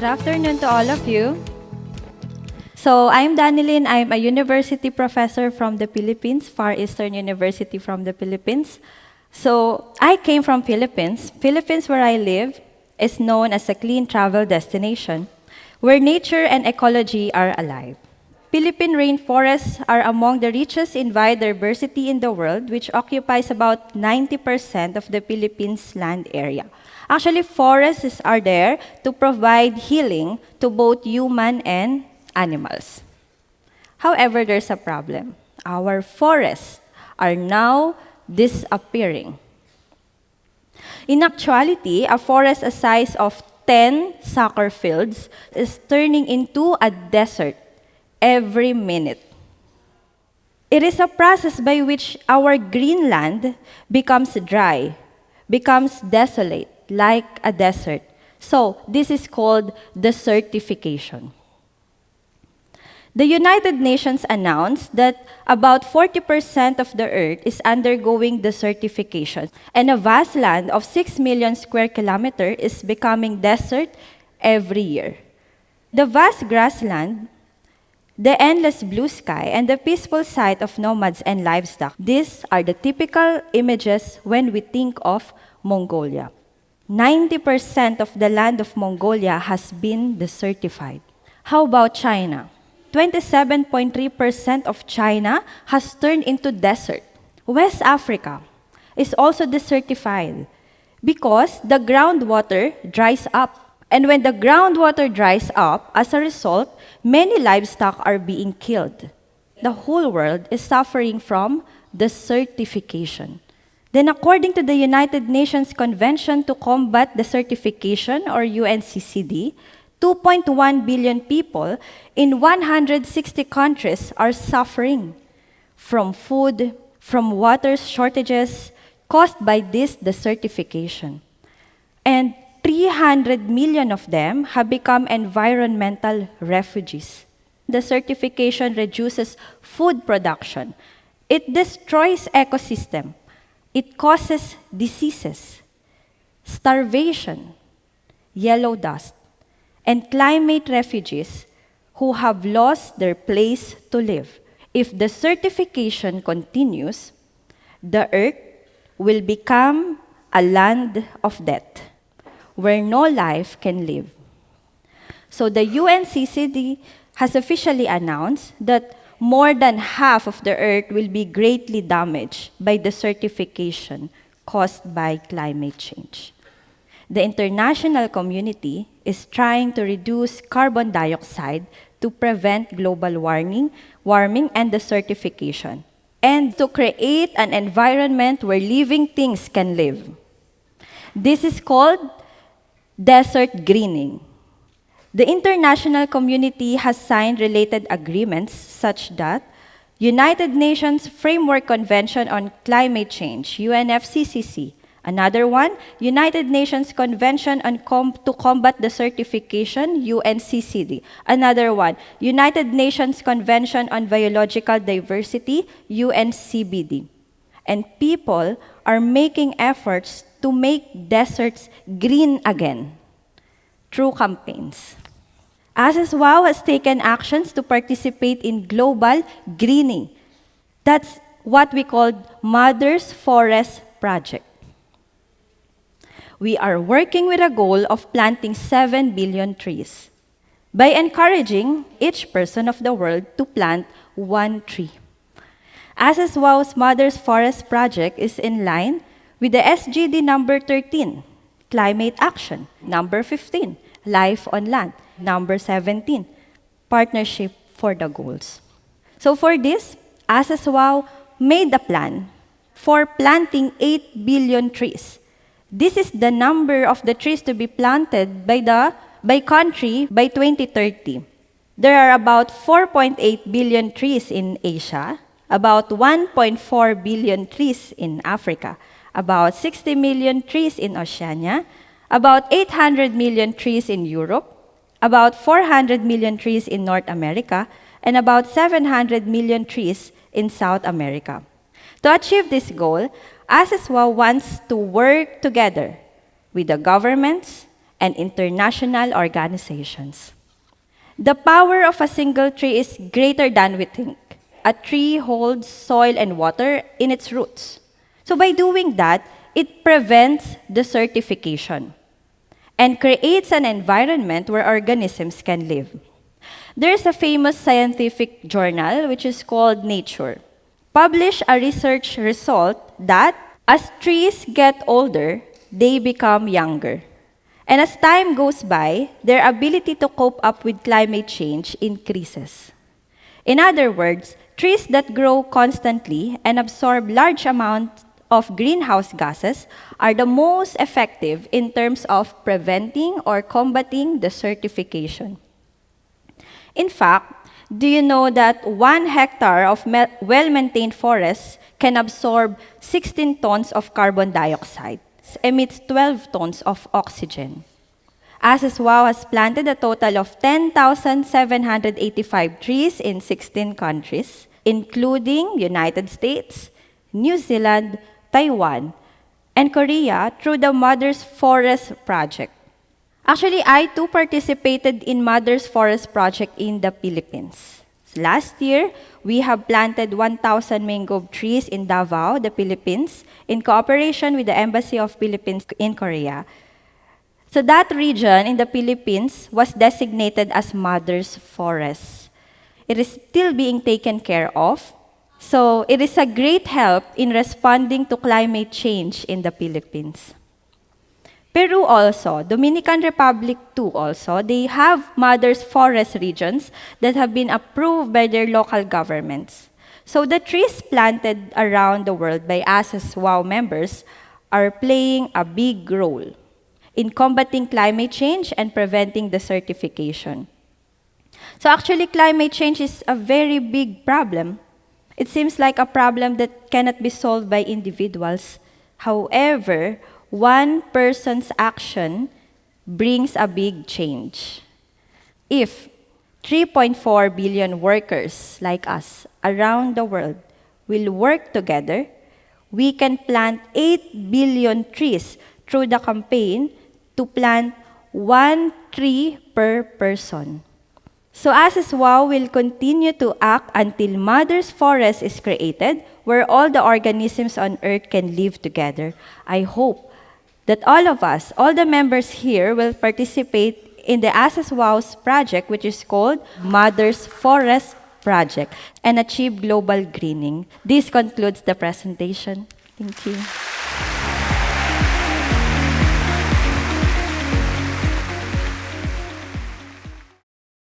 Good afternoon to all of you. So, I'm Danilyn. I'm a university professor from the Philippines, Far Eastern University from the Philippines. So, I came from Philippines. Philippines, where I live, is known as a clean travel destination, where nature and ecology are alive. Philippine rainforests are among the richest in biodiversity in the world, which occupies about 90% of the Philippines' land area. Actually, forests are there to provide healing to both human and animals. However, there's a problem. Our forests are now disappearing. In actuality, a forest a size of 10 soccer fields is turning into a desert every minute. It is a process by which our green land becomes dry, becomes desolate, like a desert. So, this is called desertification. The United Nations announced that about 40% of the Earth is undergoing desertification, and a vast land of 6 million square kilometers is becoming desert every year. The vast grassland, the endless blue sky, and the peaceful sight of nomads and livestock, these are the typical images when we think of Mongolia. 90% of the land of Mongolia has been desertified. How about China? 27.3% of China has turned into desert. West Africa is also desertified because the groundwater dries up. And when the groundwater dries up, as a result, many livestock are being killed. The whole world is suffering from desertification. Then, according to the United Nations Convention to Combat Desertification, or UNCCD, 2.1 billion people in 160 countries are suffering from food, from water shortages caused by this desertification. And 300 million of them have become environmental refugees. Desertification reduces food production. It destroys ecosystem. It causes diseases, starvation, yellow dust, and climate refugees who have lost their place to live. If desertification continues, the earth will become a land of death, where no life can live. So the UNCCD has officially announced that more than half of the earth will be greatly damaged by desertification caused by climate change. The international community is trying to reduce carbon dioxide to prevent global warming and desertification, and to create an environment where living things can live. This is called desert greening. The international community has signed related agreements such that United Nations Framework Convention on Climate Change, UNFCCC. Another one, United Nations Convention on to Combat Desertification, UNCCD. Another one, United Nations Convention on Biological Diversity, UNCBD. And people are making efforts to make deserts green again through campaigns. ASEZ WAO has taken actions to participate in global greening. That's what we call Mother's Forest Project. We are working with a goal of planting 7 billion trees by encouraging each person of the world to plant 1 tree. ASEZ WAO's Mother's Forest Project is in line with the SDG number 13, Climate Action, number 15, Life on Land, number 17, Partnership for the Goals. So for this, ASEZ WAO made a plan for planting 8 billion trees. This is the number of the trees to be planted by country by 2030. There are about 4.8 billion trees in Asia, about 1.4 billion trees in Africa, about 60 million trees in Oceania, about 800 million trees in Europe, about 400 million trees in North America, and about 700 million trees in South America. To achieve this goal, ASEZ WAO wants to work together with the governments and international organizations. The power of a single tree is greater than we think. A tree holds soil and water in its roots. So by doing that, it prevents desertification and creates an environment where organisms can live. There's a famous scientific journal, which is called Nature, published a research result that as trees get older, they become younger. And as time goes by, their ability to cope up with climate change increases. In other words, trees that grow constantly and absorb large amounts of greenhouse gases are the most effective in terms of preventing or combating desertification. In fact, do you know that 1 hectare of well-maintained forests can absorb 16 tons of carbon dioxide, emits 12 tons of oxygen? ASEZ WAO has planted a total of 10,785 trees in 16 countries, including United States, New Zealand, Taiwan, and Korea through the Mother's Forest Project. Actually, I too participated in Mother's Forest Project in the Philippines. Last year, we have planted 1,000 mangrove trees in Davao, the Philippines, in cooperation with the Embassy of Philippines in Korea. So that region in the Philippines was designated as Mother's Forest. It is still being taken care of. So it is a great help in responding to climate change in the Philippines. Peru also, Dominican Republic too also, they have Mother's Forest regions that have been approved by their local governments. So the trees planted around the world by ASEZ WAO members are playing a big role in combating climate change and preventing desertification. So actually, climate change is a very big problem. It seems like a problem that cannot be solved by individuals. However, one person's action brings a big change. If 3.4 billion workers like us around the world will work together, we can plant 8 billion trees through the campaign to plant 1 tree per person. So ASEZ WAO will continue to act until Mother's Forest is created, where all the organisms on Earth can live together. I hope that all of us, all the members here, will participate in the ASEZ WAO's project, which is called Mother's Forest Project, and achieve global greening. This concludes the presentation. Thank you.